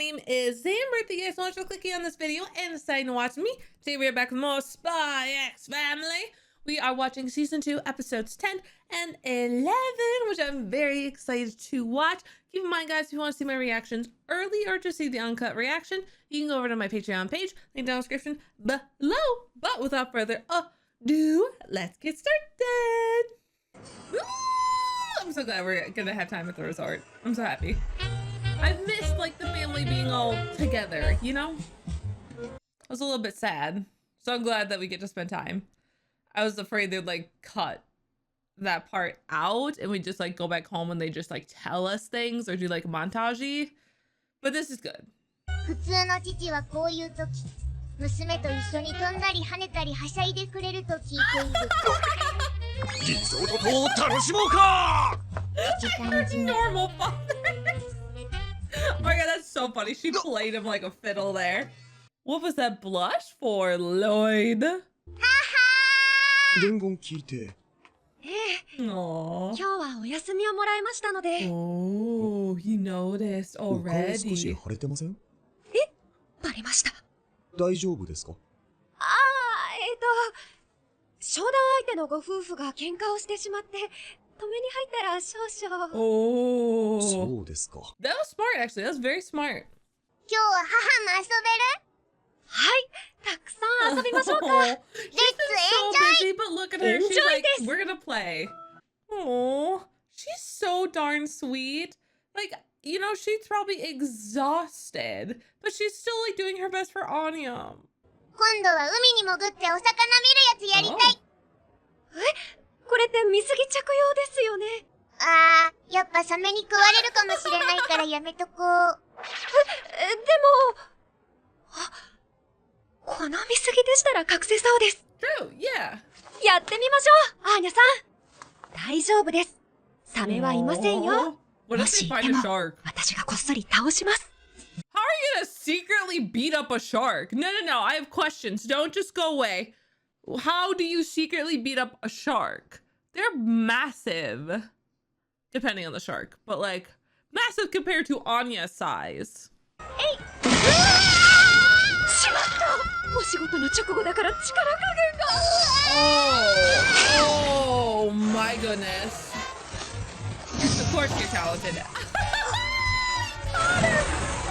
name is Zamber. Thank you guys so much for clicking on this video and deciding to watch me. Today we are back with more Spy X Family. We are watching season 2, episodes 10 and 11, which I'm very excited to watch. Keep in mind, guys, if you want to see my reactions early or just see the uncut reaction, you can go over to my Patreon page, link down in the description below. But without further ado, let's get started. Woo! I'm so glad we're gonna have time at the resort. I'm so happy. I've missed like the family being all together, you know? I was a little bit sad. So I'm glad that we get to spend time. I was afraid they'd like cut that part out and we just like go back home and they just like tell us things or do like a montage. But this is good. 普通の父はこういう時、娘と一緒に飛んだり跳ねたりはしゃいでくれると聞いている。リゾートを楽しもうか。Normal fathers. Oh my god, that's so funny. She played him like a fiddle there. What was that blush for, Lloyd? 伝言聞いて。Aww. 今日はお休みをもらいましたので。Oh, he noticed お顔少し already. 腫れてません？バレました。大丈夫ですか？商談相手のご夫婦が喧嘩をしてしまって、止めに入ったら少々。Oh. そうですか。That was smart, actually. That was very smart. 今日は母も遊べる？はい、たくさん遊びましょうか。Oh, she's been so busy, but look at her. She's like, we're gonna play. Oh, she's so darn sweet. Like, you know, she's probably exhausted, but she's still like doing her best for Anya. 今度は海に潜ってお魚見るやつやりたい。これって水着着用ですよね。やっぱサメに食われるかもしれないからやめとこう。でも、この水着でしたら隠せそうです。True, yeah. やってみましょう、アーニャさん。大丈夫です。サメはいませんよ。 What も if し they いて find も a shark? 私がこっそり倒します。How are you gonna secretly beat up a shark? No, no, no. I have questions. Don't just go away. How do you secretly beat up a shark? They're massive, depending on the shark, but like massive compared to Anya's size. しまった。お仕事の直後だから力加減が。Oh my goodness. Of course you're talented.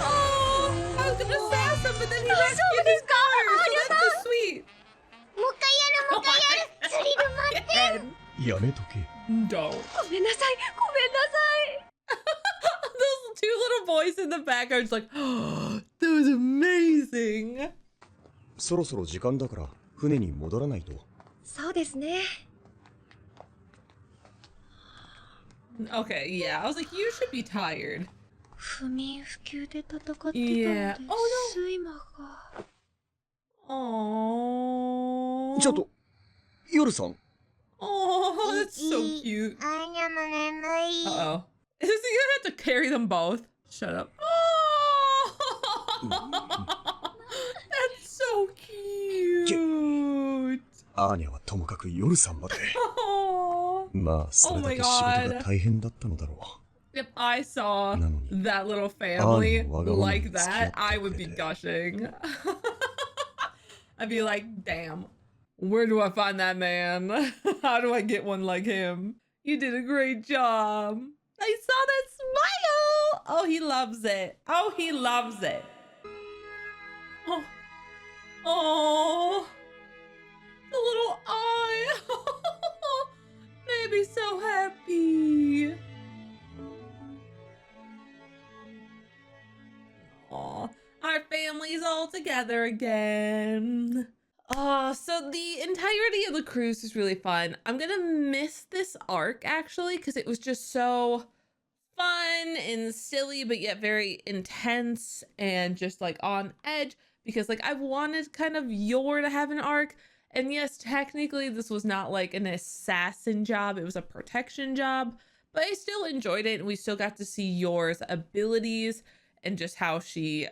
Oh, I was gonna sass him, but then he rescued his daughter, so that's so sweet. もう一回やる、もう一回やる。スリル満点。やめとけ。Don't. ごめんなさい、ごめんなさい。Those two little boys in the back are just like, oh, that was amazing. そろそろ時間だから船に戻らないと。そうですね。Okay, yeah, I was like, you should be tired. 不眠不休で戦ってたの Yeah. で Oh, no. 睡魔が。Aww. ちょっと、夜さん。Oh, that's so cute. アーニャも眠い。Uh-oh. Is he gonna have to carry them both? Shut up. Oh, that's so cute. アーニャはともかく夜さんまで。 Oh. まあ、それだけ仕事が大変だったのだろう。 If I saw なのに、 that little family Oh, wag-a-wag like that, scared I would be to gushing. I'd be like, damn, where do I find that man? How do I get one like him? You did a great job. I saw that smile. Oh, he loves it. Oh, he loves it. Oh, oh, the little eye. Baby's so happy. Aw, our family's all together again. Oh, so the entirety of the cruise is really fun. I'm gonna miss this arc actually because it was just so fun and silly, but yet very intense and just like on edge because like I've wanted kind of Yor to have an arc. And yes, technically this was not like an assassin job. It was a protection job, but I still enjoyed it. And we still got to see Yor's abilities and just how she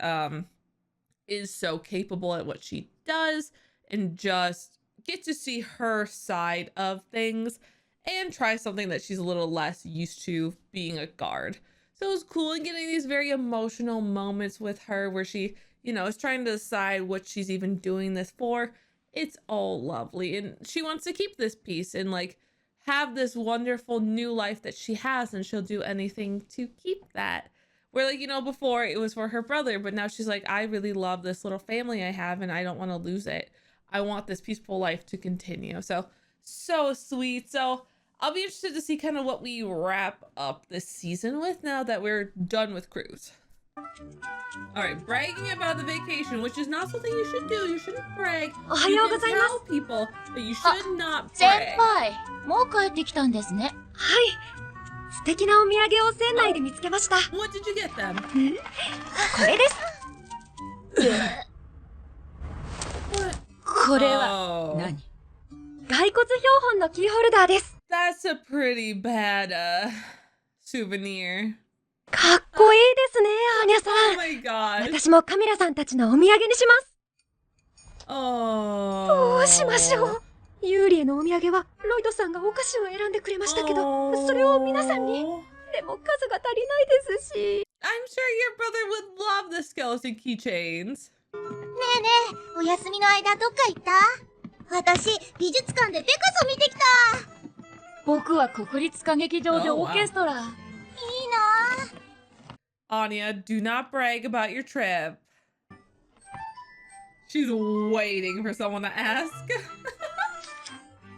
is so capable at what she does and just get to see her side of things and try something that she's a little less used to, being a guard. So it was cool and getting these very emotional moments with her where she, is trying to decide what she's even doing this for. It's all lovely. And she wants to keep this piece and like have this wonderful new life that she has, and she'll do anything to keep that. Where like, before it was for her brother, but now she's like, I really love this little family I have and I don't want to lose it. I want this peaceful life to continue. So sweet. So I'll be interested to see kind of what we wrap up this season with now that we're done with cruise. All right, bragging about the vacation, which is not something you should do. You shouldn't brag. You can tell people, but you should not brag. 先輩、もう帰ってきたんですね。はい。素敵なお土産を船内で見つけました。What did you get them? これです。これは何？骸骨標本のキーホルダーです。That's a pretty bad souvenir. かっこいいですね、アーニャさん。Oh my god. 私もカミラさんたちのお土産にします。Oh. どうしましょう。ユーリへのお土産はロイドさんがお菓子を選んでくれましたけど、それを皆さんに。でも数が足りないですし。I'm sure your brother would love the skeleton keychains. ねえねえ、お休みの間どっか行った？私、美術館でペカソ見てきた。僕は国立歌劇場でオーケストラ。いいな。Anya, do not brag about your trip. She's waiting for someone to ask.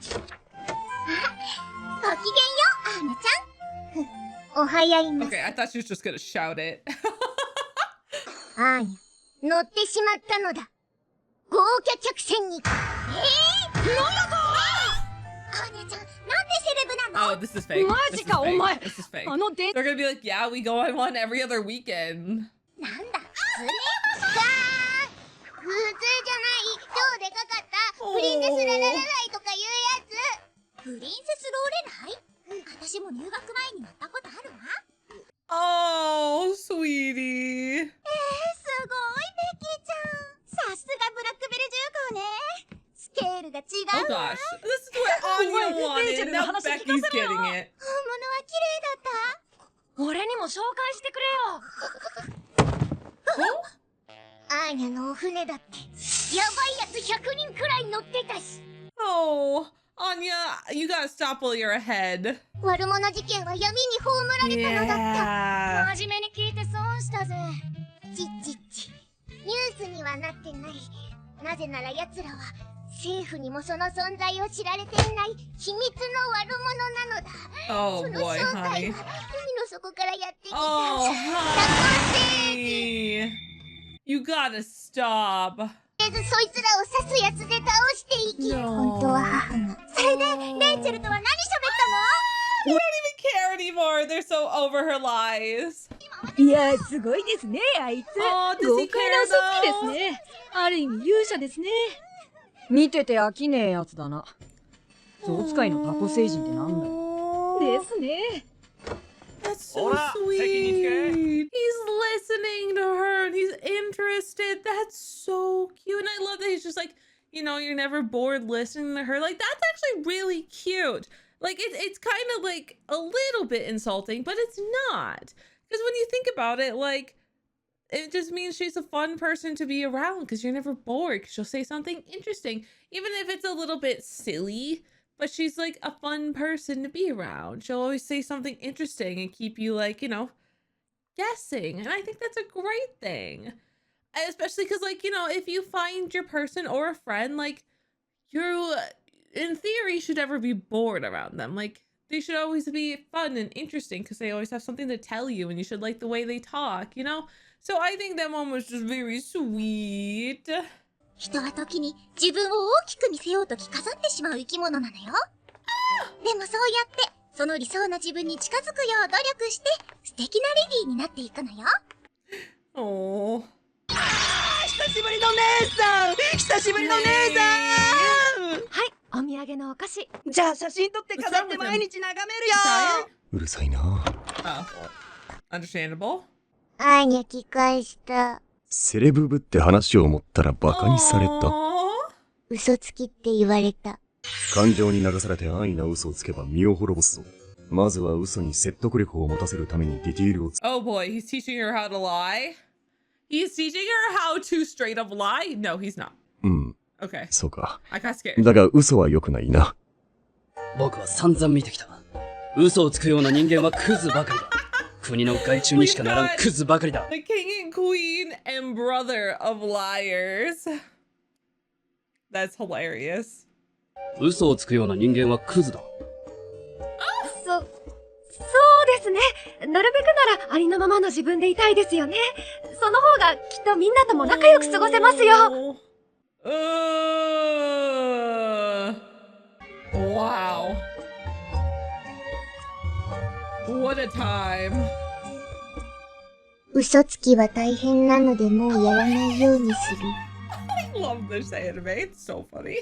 ごきげんよう、アーニャちゃん。お早いんです。 Okay, I thought she was just gonna shout it. アーニャ、乗ってしまったのだ。豪華客船に。なんだぞ！アーニャちゃん、なんでセレブなの？ Oh, this is fake. マジか、お前。 This is fake. あのデー They're gonna be like, yeah, we go on one every other weekend. なんだ、それかー。普通じゃない、超でかかったプリンセスラララライとかいうやつ。プリンセスローレライ？私も入学前に乗ったことあるわ。Oh, sweetie. すごい、ベッキーちゃん。さすがブラックベル重工ね。スケールが違う Oh わ。 gosh, this is what Anya wanted. Now Becky's getting it. 本物は綺麗だった？俺にも紹介してくれよ。アーニャのお船だってやばいやつ100人くらい乗ってたし。 Oh, Anya, you gotta stop while you're ahead. 悪者事件は闇に葬られたのだった。 Yeah. 真面目に聞いて損したぜ。ちニュースにはなってない。なぜなら奴らは政府にもその存在を知られていない秘密の悪者なのだ。 Oh その boy, 正体は honey. 海の底からやってきた。 Oh, タコ星 honey. You gotta stop. とりあえずそいつらを刺すやつで倒していき。 No. 本当は母が。それでレイチェルとは何喋ったの？ We don't even care anymore. They're so over her lies. いや、すごいですね、あいつ。 Oh, does 豪 he 快な care 嘘つきです though? ね。ある意味勇者ですね。見てて飽きねえやつだな。象使いのタコ星人ってなんだよ。ですね。 That's so sweet. He's listening to her and he's interested. That's so cute. And I love that he's just like, you're never bored listening to her. Like, that's actually really cute. Like, it's kind of like a little bit insulting, but it's not. Because when you think about it, like, it just means she's a fun person to be around because you're never bored because she'll say something interesting, even if it's a little bit silly. But she's like a fun person to be around. She'll always say something interesting and keep you like, guessing. And I think that's a great thing. Especially because like, if you find your person or a friend, like you, in theory, should never be bored around them. Like they should always be fun and interesting because they always have something to tell you and you should like the way they talk, So I think that one was just very sweet. 人は時に自分を大きく見せようと着飾ってしまう生き物なのよ。でもそうやってその理想な自分に近づくよう努力して素敵なレディーになっていくのよ。Oh. 久しぶりの姉さん、久しぶりの姉さん。はい、お土産のお菓子。じゃあ写真撮って飾って毎日眺めるよ。うるさいな。 Oh. Understandable. アーニャ聞返した。セレブブって話を思ったらバカにされた。 Aww. 嘘つきって言われた。感情に流されて安易な嘘をつけば身を滅ぼすぞ。まずは嘘に説得力を持たせるためにディティールを Oh boy, he's teaching her how to lie. He's teaching her how to straight up lie? No, he's not. うん、 Okay. そうか。 I got scared. だが嘘は良くないな。僕は散々見てきた。嘘をつくような人間はクズばかりだ。国の害虫にしかならんクズばかりだ。The king and queen and brother of liars. That's hilarious. 嘘をつくような人間はクズだ。そうですね。なるべくならありのままの自分でいたいですよね。その方がきっとみんなとも仲良く過ごせますよ。Wow. What a time. 嘘つきは大変なのでもうやらないようにする。I love this anime. It's so funny.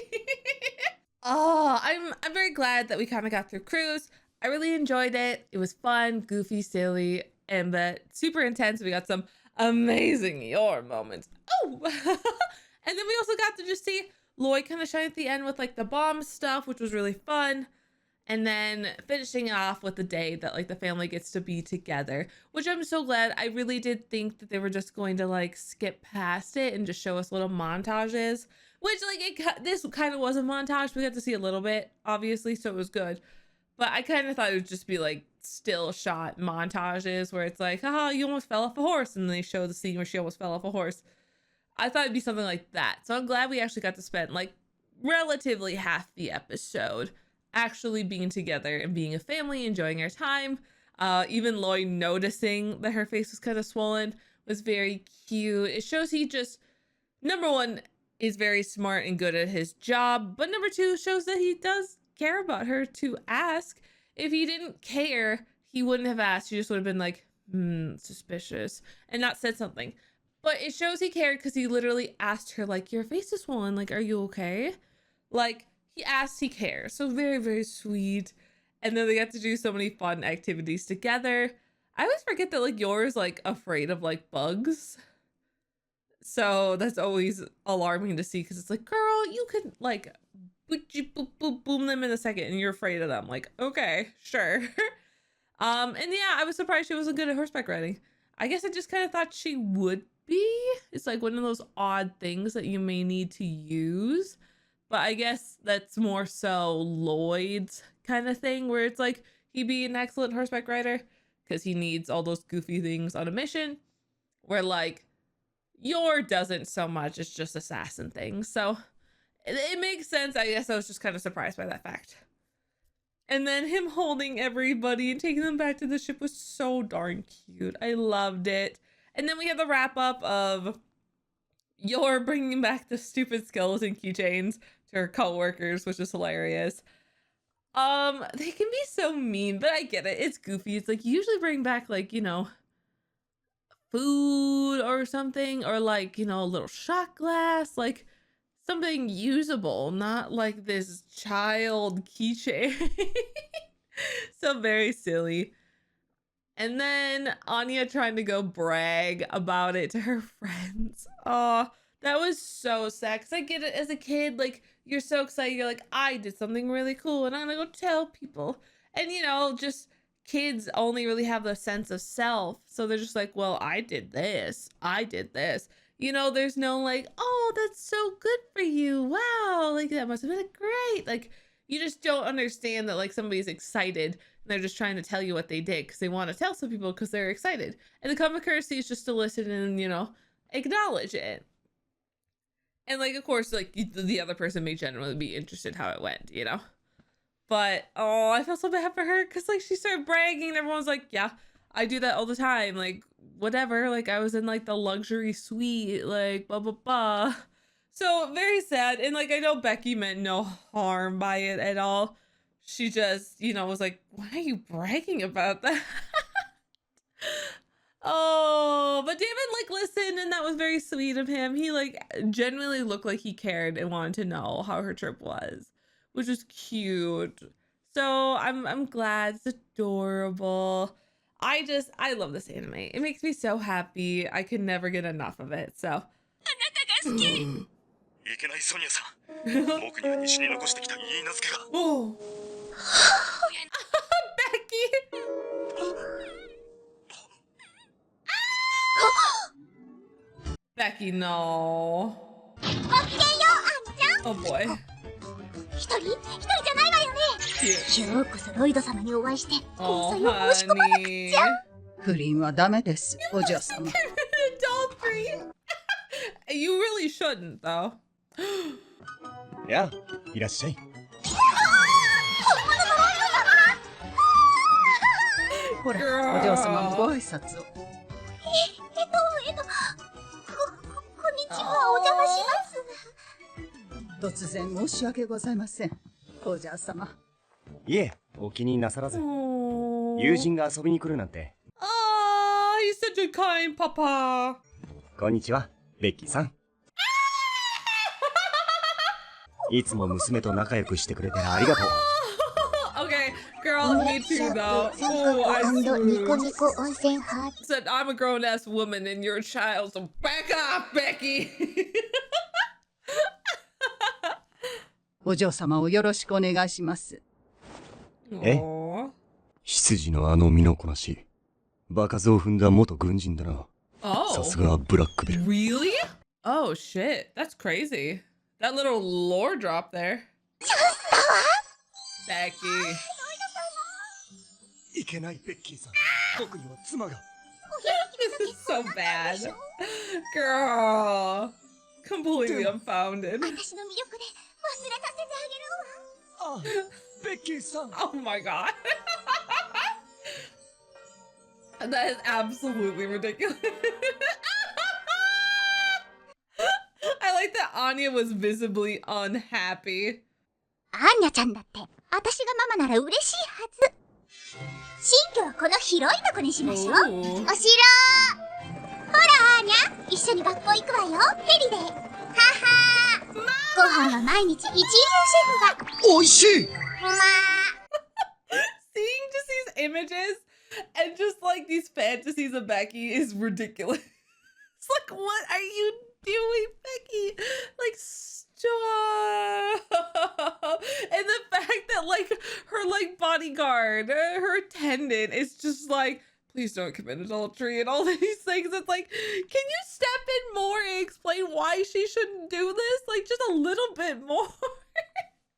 Oh, I'm very glad that we kind of got through Cruise. I really enjoyed it. It was fun, goofy, silly, and but super intense. We got some amazing your moments. Oh, and then we also got to just see Lloyd kind of shine at the end with like the bomb stuff, which was really fun. And then finishing off with the day that like the family gets to be together, which I'm so glad. I really did think that they were just going to like skip past it and just show us little montages, which like this kind of was a montage. We got to see a little bit, obviously, so it was good. But I kind of thought it would just be like still shot montages where it's like, haha, you almost fell off a horse. And then they show the scene where she almost fell off a horse. I thought it'd be something like that. So I'm glad we actually got to spend like relatively half the episode actually being together and being a family, enjoying our time. Even Lloyd noticing that her face was kind of swollen was very cute. It shows he just, number one, is very smart and good at his job. But number two, shows that he does care about her to ask. If he didn't care, he wouldn't have asked. He just would have been like, suspicious, and not said something. But it shows he cared because he literally asked her, like, your face is swollen. Like, are you okay? Like, he asked, he cares. So very, very sweet. And then they got to do so many fun activities together. I always forget that, like, yours, like, afraid of, like, bugs. So that's always alarming to see because it's like, girl, you could, like, boom them in a second and you're afraid of them. Like, okay, sure. And yeah, I was surprised she wasn't good at horseback riding. I guess I just kind of thought she would be. It's like one of those odd things that you may need to use. But I guess that's more so Lloyd's kind of thing where it's like he'd be an excellent horseback rider because he needs all those goofy things on a mission where like Yor doesn't so much. It's just assassin things. So it makes sense. I guess I was just kind of surprised by that fact. And then him holding everybody and taking them back to the ship was so darn cute. I loved it. And then we have the wrap up of Yor bringing back the stupid skeleton keychains to her co-workers, which is hilarious. They can be so mean, but I get it. It's goofy. It's like you usually bring back like, you know, food or something, or like, you know, a little shot glass, like something usable, not like this child keychain. So very silly. And then Anya trying to go brag about it to her friends. Oh, that was so sad. Because I get it as a kid, like, you're so excited. You're like, I did something really cool and I'm going to go tell people. And, you know, just kids only really have the sense of self. So they're just like, well, I did this. I did this. You know, there's no like, oh, that's so good for you. Wow. Like, that must have been great. Like, you just don't understand that, like, somebody's excited and they're just trying to tell you what they did because they want to tell some people because they're excited. And the common courtesy is just to listen and, you know, acknowledge it. And, like, of course, like, the other person may generally be interested how it went, you know? But, oh, I felt so bad for her because, like, she started bragging and everyone's like, yeah, I do that all the time. Like, whatever. Like, I was in, like, the luxury suite, like, blah, blah, blah. So, very sad. And, like, I know Becky meant no harm by it at all. She just, you know, was like, why are you bragging about that? Oh, but David, like, listened, and that was very sweet of him. He, like, genuinely looked like he cared and wanted to know how her trip was, which was cute. So, I'm glad. It's adorable. I love this anime. It makes me so happy. I could never get enough of it, so. いけないソニアさん。僕には西に残してきた言い名付けが。Oh. Becky. Becky, no. Oh boy. 一人じゃないわよね。 Cute. ようこそロイド様にお会いして Oh, 交際を申し込まなく honey. ちゃ。不倫はダメです、お嬢様。 Adultery. You really shouldn't, though. やあ、いらっしゃい。ほら、 Girl. お嬢様もご挨拶を。こんにちは、お邪魔します。突然申し訳ございません、お嬢様。いえ、お気になさらず。 Oh. 友人が遊びに来るなんて。 Oh, he's such a kind papa. こんにちは、ベッキーさん。いつも娘と仲良くしてくれてありがとう。Okay, girl, me too, though. 三 Oh, 角 I ニコ screwed. ニコ温泉ハート。 Said I'm a grown-ass woman and you're a child, so back off, Becky. お嬢様をよろしくお願いします。え Aw. 執事のあの身のこなし。場数を踏んだ元軍人だな。さ Oh, すがブラックベル。 really? Oh, shit. That's crazy. That little lore drop there. Becky. いけないベッキーさん。僕には妻が。 This is so bad. Girl. Completely unfounded. 私の魅力で忘れさせてあげるわ。あ、ベッキーさん。 Oh my god. That is absolutely ridiculous. I like that Anya was visibly unhappy. アーニャちゃんだって私がママなら嬉しいはず。新居はこの広いとこにしましょう。 Ooh. お城。ほらアーニャ、一緒に学校行くわよ、ヘリで。ははー。ご飯は毎日一流シェフが。おいしい。まあ。 Seeing just these images and just like these fantasies of Becky is ridiculous. It's like, what are you doing, Becky? Like, stop. And the fact that like her like bodyguard, her attendant is just like, please don't commit adultery and all these things. It's like, can you step in more and explain why she shouldn't do this? Like, just a little bit more.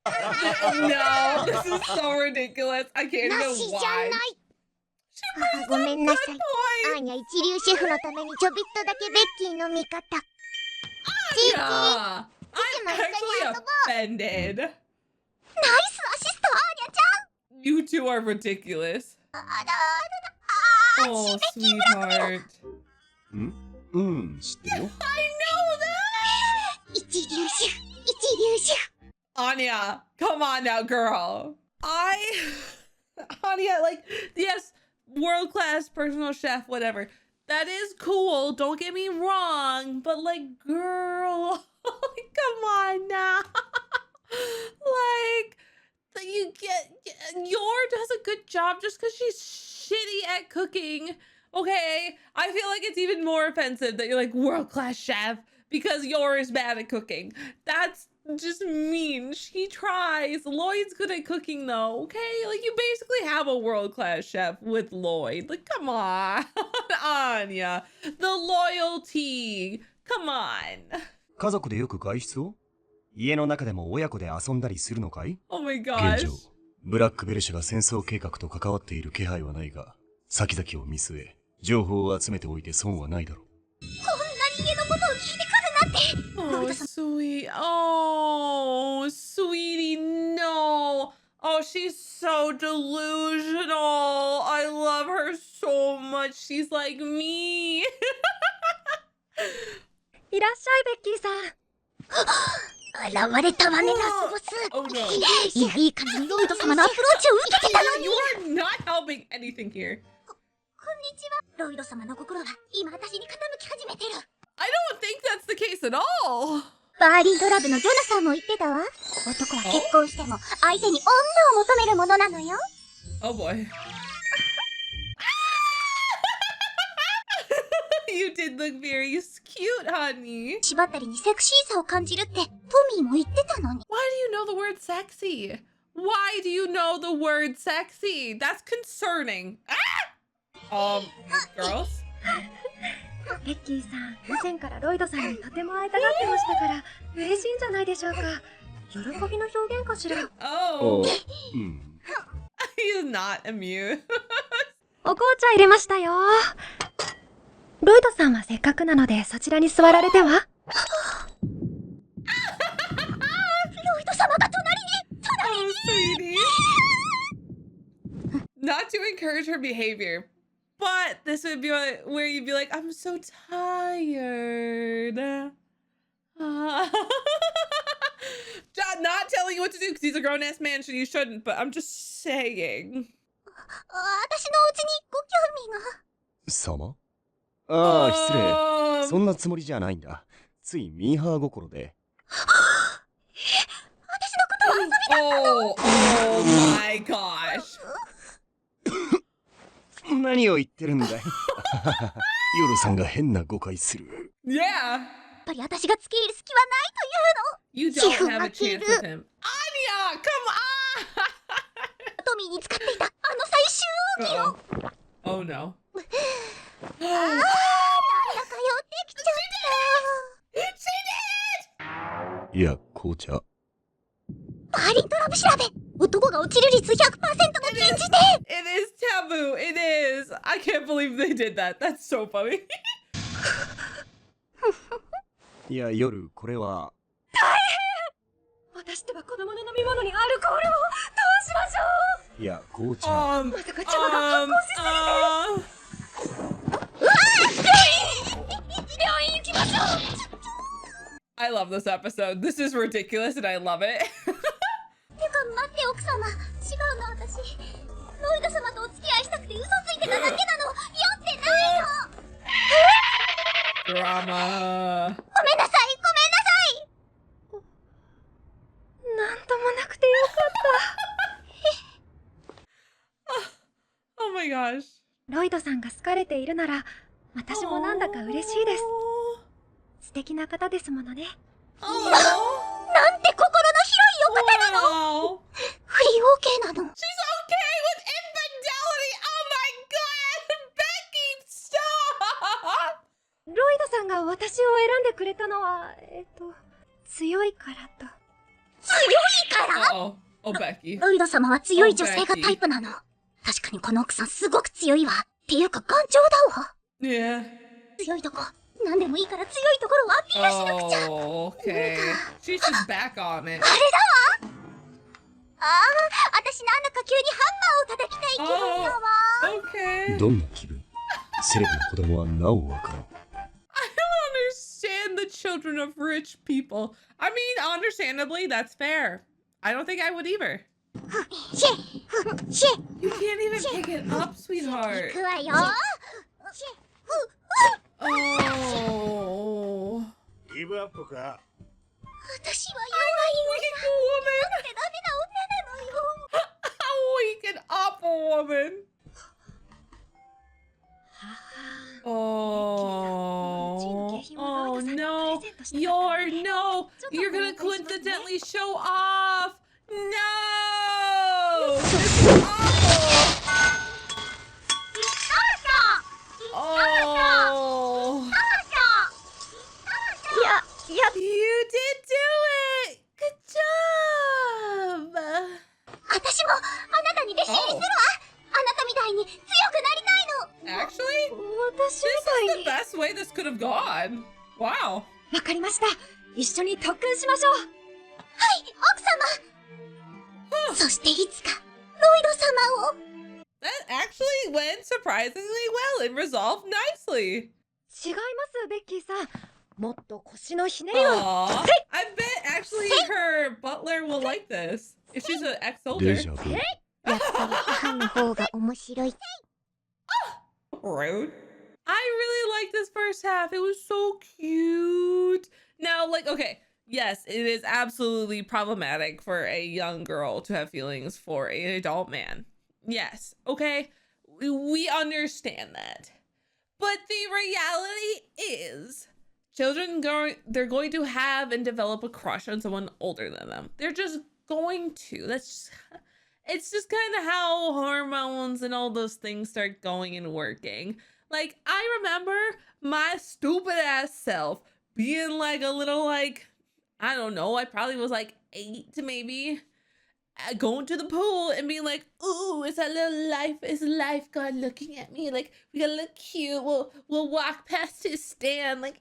No, this is so ridiculous. I can't な even しじゃな why. い。 She あ brings ご up め a ん good なさい。 point. アーニャ一流シェフのためにちょびっとだけベッキーの味方。 Yeah, I'm actually offended. ナイスアシスト、アーニャちゃん。 You two are ridiculous. あらあらあー、 Oh, sweetheart. 知ってるよ。 一流シェフ、一流シェフ。 Anya, come on now, girl. Anya, like, yes, world-class personal chef, whatever. That is cool, don't get me wrong, but like, girl, come on now. Like, Yor does a good job just because she's shitty at cooking. Okay, I feel like it's even more offensive that you're like world-class chef because Yor is bad at cooking. That's just mean. She tries. Lloyd's good at cooking though, okay? Like you basically have a world-class chef with Lloyd. Like, come on, Anya. The loyalty. Come on. 家族でよく外出を？家の中でも親子で遊んだりするのかい？ Oh my 現 gosh. 状、ブラックベル社が戦争計画と関わっている気配はないが、先々を見据え、情報を集めておいて損はないだろう。こんなに家のことを聞いてくるなんて。 Oh, sweet. Oh, sweetie, no. Oh, she's so delusional. I love her so much. She's like me. いらっしゃい、ベッキーさん。現れたわね、ラスボス。 Oh no. いい感じにロイド様のアプローチを受けてたのに。 You are not helping anything here. こんにちは。ロイド様の心は今私に傾き始めてる。 I don't think that's the case at all. バーリードラブのジョナさんも言ってたわ。男は結婚しても相手に女を求めるものなのよ。 Oh boy. You did look very cute, honey. 縛ったりにセクシーさを感じるってトミーも言ってたのに。 Why do you know the word sexy? Why do you know the word sexy? That's concerning. Ah! Girls? ベッキーさん、以前からロイドさんにとても会いたがってましたから嬉しいんじゃないでしょうか。喜びの表現かしら。Oh. うん。He's not amused. お紅茶入れましたよ。ロイドさんはせっかくなのでそちらに座られては。ロイド様が隣に。 Oh, sweetie. Not to encourage her behavior, but this would be where you'd be like, I'm so tired. Not telling you what to do because he's a grown-ass man, so you shouldn't, but I'm just saying. 私のうちにご興味が。様？ああ、失礼。そんなつもりじゃないんだ。ついミーハー心で。Oh my gosh. 何を言ってるんだい。ヨルさんが変な誤解する。Yeah. やっぱり私が付け入る隙はないというの。 You don't have a chance with him. Anya, come on. トミーに使っていたあの最終奥義を。Oh no. なんだか寄ってきちゃった。いや、紅茶。バリンドラブ調べ。男が落ちる率 100% の禁じ手。 It is taboo. It is. I can't believe they did that. That's so funny. いや、夜、これは。私ってば子供の飲み物にアルコールを。どうしましょう。いや、紅茶。まさか茶葉が発酵しすぎて。病院行きましょう。I love this episode. This is ridiculous and I love it. てか待って奥様。違うの私。ロイド様とお付き合いしたくて嘘ついてただけなの。酔ってないの。Drama. ごめんなさい。ごめんなさい。なんともなくてよかった。Oh my gosh. ロイドさんが好かれているなら、私もなんだか嬉しいです。素敵な方ですものね。なんて心の広いお方なの。 Oh. フリー OK なの。 She's okay with infidelity. Oh my god. Becky, stop. ロイドさんが私を選んでくれたのは、強いからと。強いから。 Uh-oh. Oh, Becky. ロイド様は強い女性がタイプなの。確かにこの奥さんすごく強いわ。っていうか頑丈だわ。 Yeah. 強いとこ。何でもいいから強いところをアピールしなくちゃ。 Oh, okay. She's just back on it. あれだわ。ああ、私なんだか急にハンマーを叩きたい気分だわ。 Okay. どんな気分？セレブの子供はなおわからん。I don't understand the children of rich people. I mean, understandably, that's fair. I don't think I would either. シェシェ You can't even pick it up, sweetheart. 行くわよ。シェ Oh. ギブアップか。私は Weak 弱 woman. いってダメな女なのよ。 How weak and awful woman. Oh. Oh no. You're gonna coincidentally show off. No. This is awful. Oh. You did do it. Good job. 私もあなたに弟子入りするわ。あなたみたいに強くなりたいの。 Actually, 私 this み is たい the best way this could have gone. Wow. わかりました。一緒に特訓しましょう。はい、奥様。そしていつかロイド様を。 That actually went surprisingly well and resolved nicely. 違います、ベッキーさん。もっと腰のひねりを。 Aww. I bet actually her butler will like this. If she's an デ ex-soldier. ジャブ。やっぱり母の方が面白い。 Rude. I really liked this first half. It was so cute. Now, like, okay, yes, it is absolutely problematic for a young girl to have feelings for an adult man. Yes, okay, we understand that. But the reality is, they're going to have and develop a crush on someone older than them. They're just going to. It's just kind of how hormones and all those things start going and working. Like, I remember my stupid ass self being like a little, like, I don't know, I probably was like 8 maybe, going to the pool and being like, ooh, it's a lifeguard looking at me, like, we gotta look cute, we'll walk past his stand, like,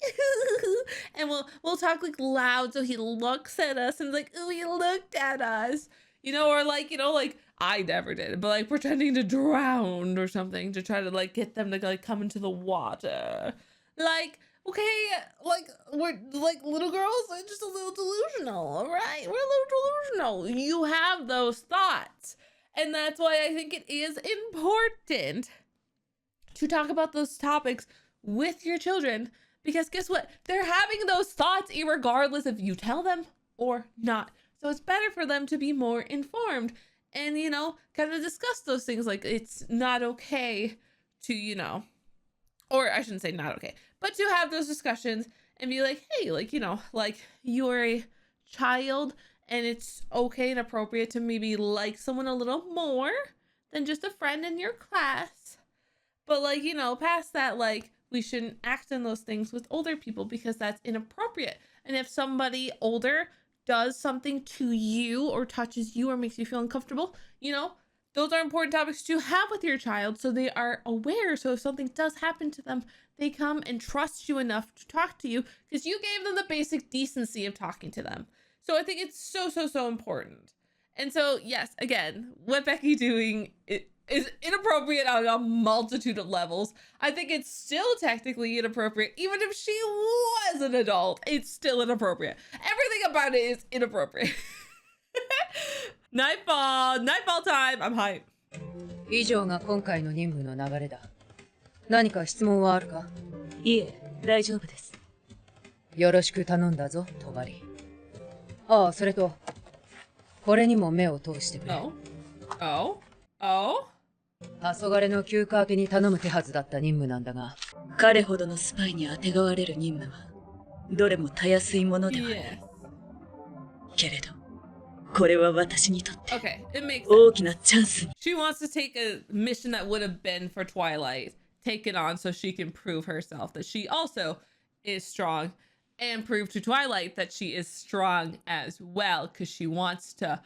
and we'll talk like loud so he looks at us and like, ooh, he looked at us, you know, or like, you know, like, I never did, but like pretending to drown or something to try to like get them to like come into the water. Like, okay, like we're like little girls are just a little delusional, all right? We're a little delusional. You have those thoughts. And that's why I think it is important to talk about those topics with your children, because guess what? They're having those thoughts irregardless if you tell them or not. So it's better for them to be more informed and, you know, kind of discuss those things. Like, it's not okay to, you know, or I shouldn't say not okay, but to have those discussions and be like, hey, like, you know, like, you're a child and it's okay and appropriate to maybe like someone a little more than just a friend in your class. But like, you know, past that, like, we shouldn't act on those things with older people because that's inappropriate. And if somebody older does something to you or touches you or makes you feel uncomfortable, you know, those are important topics to have with your child so they are aware. So if something does happen to them, they come and trust you enough to talk to you because you gave them the basic decency of talking to them. So I think it's so important. And so, yes, again, what Becky doing is inappropriate on a multitude of levels. I think it's still technically inappropriate. Even if she was an adult, it's still inappropriate. Everything about it is inappropriate. Nightfall time. I'm hyped. 以上が今回の任務の流れだ。何か質問はあるか？いえ、大丈夫です。よろしく頼んだぞ、トバリ。ああ、それと、これにも目を通してくれ。黄昏の休暇明けに頼む手はずだった任務なんだが、彼ほどのスパイにあてがわれる任務は、どれもたやすいものではない。けれど、これは私にとって大きなチャンス。She wants to take a mission that would have been for Twilight, take it on so she can prove herself that she also is strong and prove to Twilight that she is strong as well, because she wants to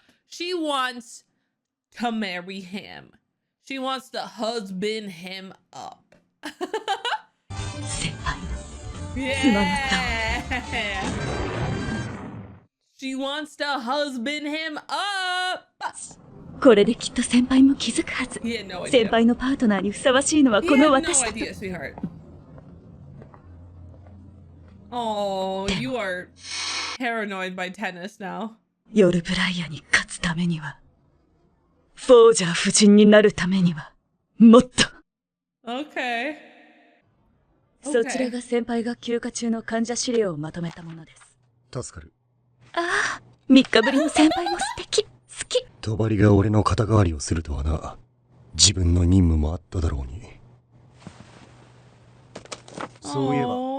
marry him. She wants to husband him up. Yeah. She wants to husband him up. これできっと先輩も気づくはず。先輩のパートナーにふさわしいのはこの私だと。Oh, you are paranoid by tennis now. 夜ブライアに勝つためには、フォージャー夫人になるためには、もっと。Okay. そちらが先輩が休暇中の患者資料をまとめたものです。助かる。ああ、3日ぶりの先輩も素敵。好き。帳が俺の肩代わりをするとはな。自分の任務もあっただろうに。そういえば、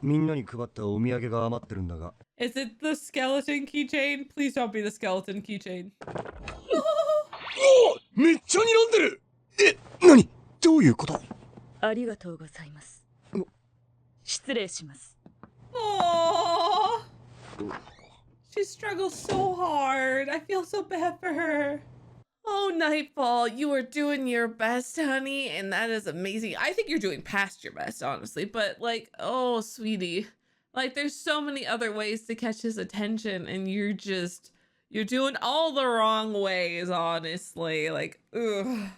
みんなに配ったお土産が余ってるんだが。Is it the skeleton keychain? Please don't be the skeleton keychain. めっちゃ睨んでる。何？どういうこと？ありがとうございます。失礼します。Oh, she struggles so hard. I feel so bad for her. Oh, Nightfall, you are doing your best, honey, and that is amazing. I think you're doing past your best, honestly, but like, oh, sweetie, like there's so many other ways to catch his attention, and you're doing all the wrong ways, honestly. Like, ugh.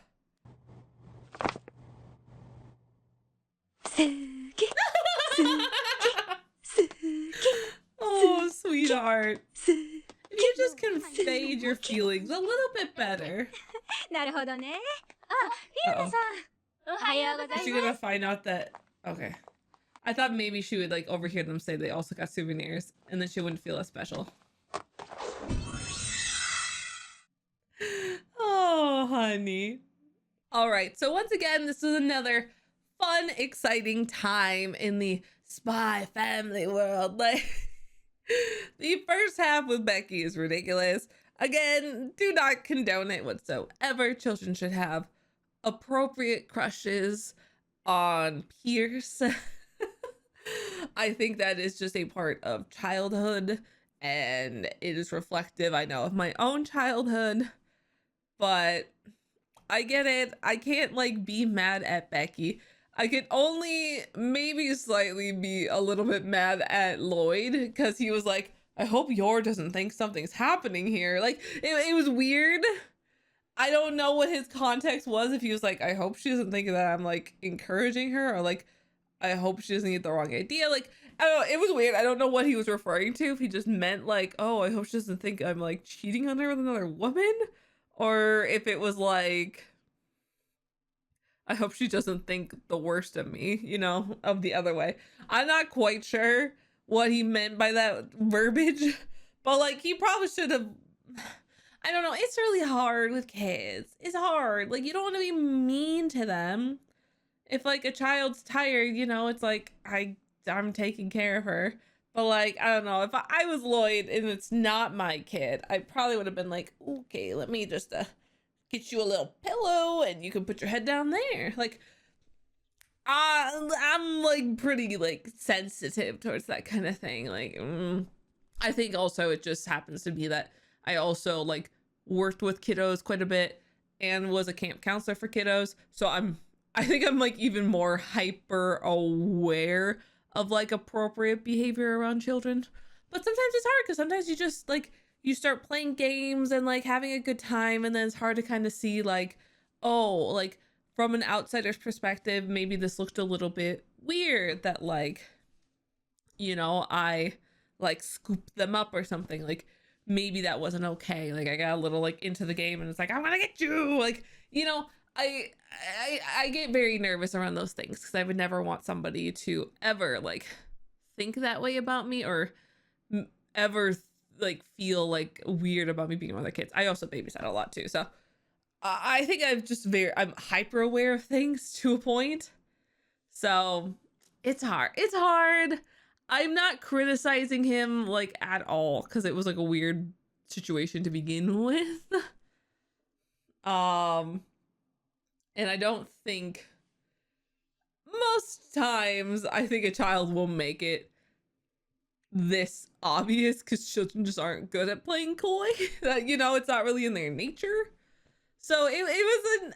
Oh, sweetheart. If you just conveyed your feelings a little bit better. なるほどね。あ、リアナさん。おはようございます。Is she gonna find out that? Okay. I thought maybe she would like overhear them say they also got souvenirs, and then she wouldn't feel as special. Oh, honey. All right. So once again, this is another fun, exciting time in the spy family world. Like, the first half with Becky is ridiculous. Again, do not condone it whatsoever. Children should have appropriate crushes on peers. I think that is just a part of childhood, and it is reflective, I know, of my own childhood, but I get it. I can't like be mad at Becky. I could only maybe slightly be a little bit mad at Lloyd because he was like, I hope Yor doesn't think something's happening here. Like, it was weird. I don't know what his context was, if he was like, I hope she doesn't think that I'm like encouraging her, or like, I hope she doesn't get the wrong idea. Like, I don't know, it was weird. I don't know what he was referring to. If he just meant like, oh, I hope she doesn't think I'm like cheating on her with another woman, or if it was like, I hope she doesn't think the worst of me, you know, of the other way. I'm not quite sure what he meant by that verbiage, but like, he probably should have, I don't know. It's really hard with kids. It's hard. Like, you don't want to be mean to them. If like a child's tired, you know, it's like, I'm taking care of her. But like, I don't know, if I was Lloyd and it's not my kid, I probably would have been like, okay, let me just get you a little pillow and you can put your head down there. Like, I'm like pretty like sensitive towards that kind of thing. Like, I think also it just happens to be that I also like worked with kiddos quite a bit and was a camp counselor for kiddos. So I think I'm like even more hyper aware of like appropriate behavior around children. But sometimes it's hard because sometimes you just like, you start playing games and like having a good time, and then it's hard to kind of see like, oh, like from an outsider's perspective, maybe this looked a little bit weird that like, you know, I like scooped them up or something. Like, maybe that wasn't okay. Like, I got a little like into the game and it's like, I'm gonna get you. Like, you know, I get very nervous around those things because I would never want somebody to ever like think that way about me, or ever like feel like weird about me being with other kids. I also babysat a lot too, so I think I'm hyper aware of things to a point. So it's hard. I'm not criticizing him like at all because it was like a weird situation to begin with. And I don't think most times I think a child will make it this obvious because children just aren't good at playing coy. That, you know, it's not really in their nature. So it was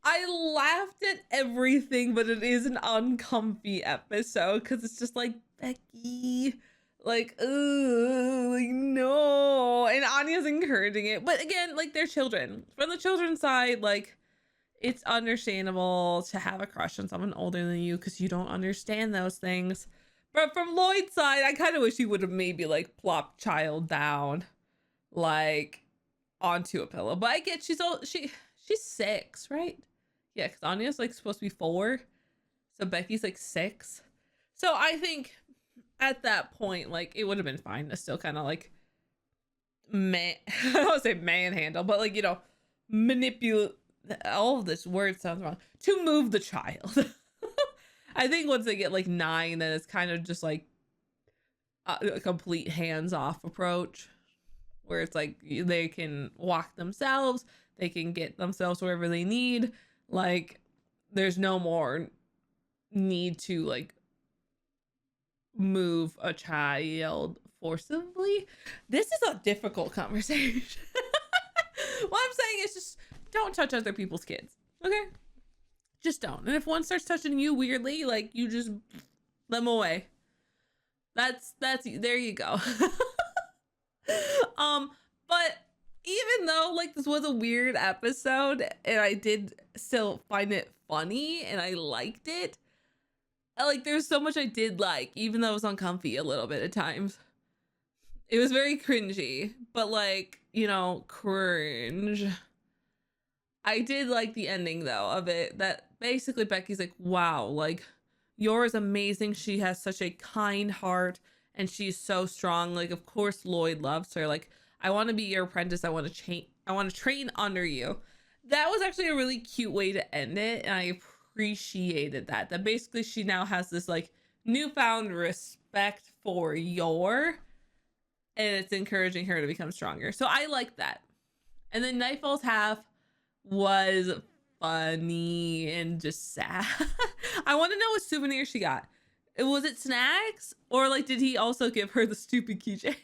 I laughed at everything, but it is an uncomfy episode because it's just like, Becky, like, oh, like, no. And Anya's encouraging it. But again, like, they're children. From the children's side, like, it's understandable to have a crush on someone older than you because you don't understand those things. But from Lloyd's side, I kind of wish he would have maybe like plopped child down, like onto a pillow. But I get she's 6, right? Yeah, because Anya's like supposed to be 4, so Becky's like 6. So I think at that point, like, it would have been fine to still kind of like I don't want to say manhandle, but like, you know, manipulate. All of this word sounds wrong. To move the child. I think once they get like 9, then it's kind of just like a complete hands-off approach, where it's like they can walk themselves, they can get themselves wherever they need. Like, there's no more need to like move a child forcibly. This is a difficult conversation. What I'm saying is just don't touch other people's kids, okay? Just don't. And if one starts touching you weirdly, like, you just let them away. That's there you go. But even though like this was a weird episode and I did still find it funny and I liked it, like, there's so much I did like, even though it was uncomfy a little bit at times. It was very cringy, but like, you know, cringe. I did like the ending though of it, that basically Becky's like, wow, like, Yor is amazing. She has such a kind heart and she's so strong. Like, of course Lloyd loves her. Like, I want to be your apprentice. I want to train under you. That was actually a really cute way to end it, and I appreciated that basically she now has this like newfound respect for Yor, and it's encouraging her to become stronger. So I like that. And then Nightfall's half was funny and just sad. I want to know what souvenir she got. Was it snacks, or like did he also give her the stupid keychain?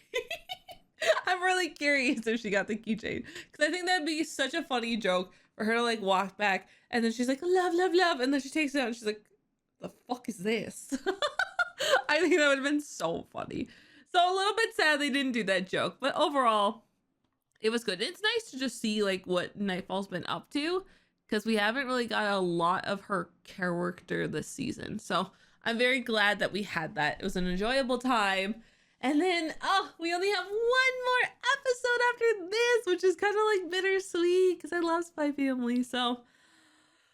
I'm really curious if she got the keychain, because I think that'd be such a funny joke for her to like walk back and then she's like, love, love, love, and then she takes it out and she's like, the fuck is this? I think that would have been so funny. So a little bit sad they didn't do that joke, but overall it was good. It's nice to just see like what Nightfall's been up to, because we haven't really got a lot of her character this season. So I'm very glad that we had that. It was an enjoyable time. And then, oh, we only have one more episode after this, which is kind of like bittersweet because I love Spy Family. So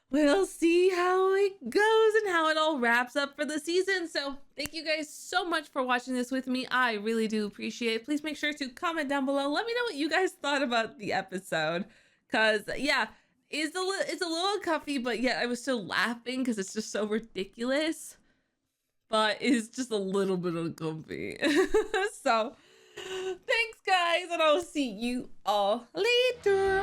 we'll see how it goes and how it all wraps up for the season. So thank you guys so much for watching this with me. I really do appreciate it. Please make sure to comment down below. Let me know what you guys thought about the episode. Because, yeah, it's a little cuffy, but yet I was still laughing because it's just so ridiculous. But it's just a little bit uncomfy. So, thanks guys, and I'll see you all later.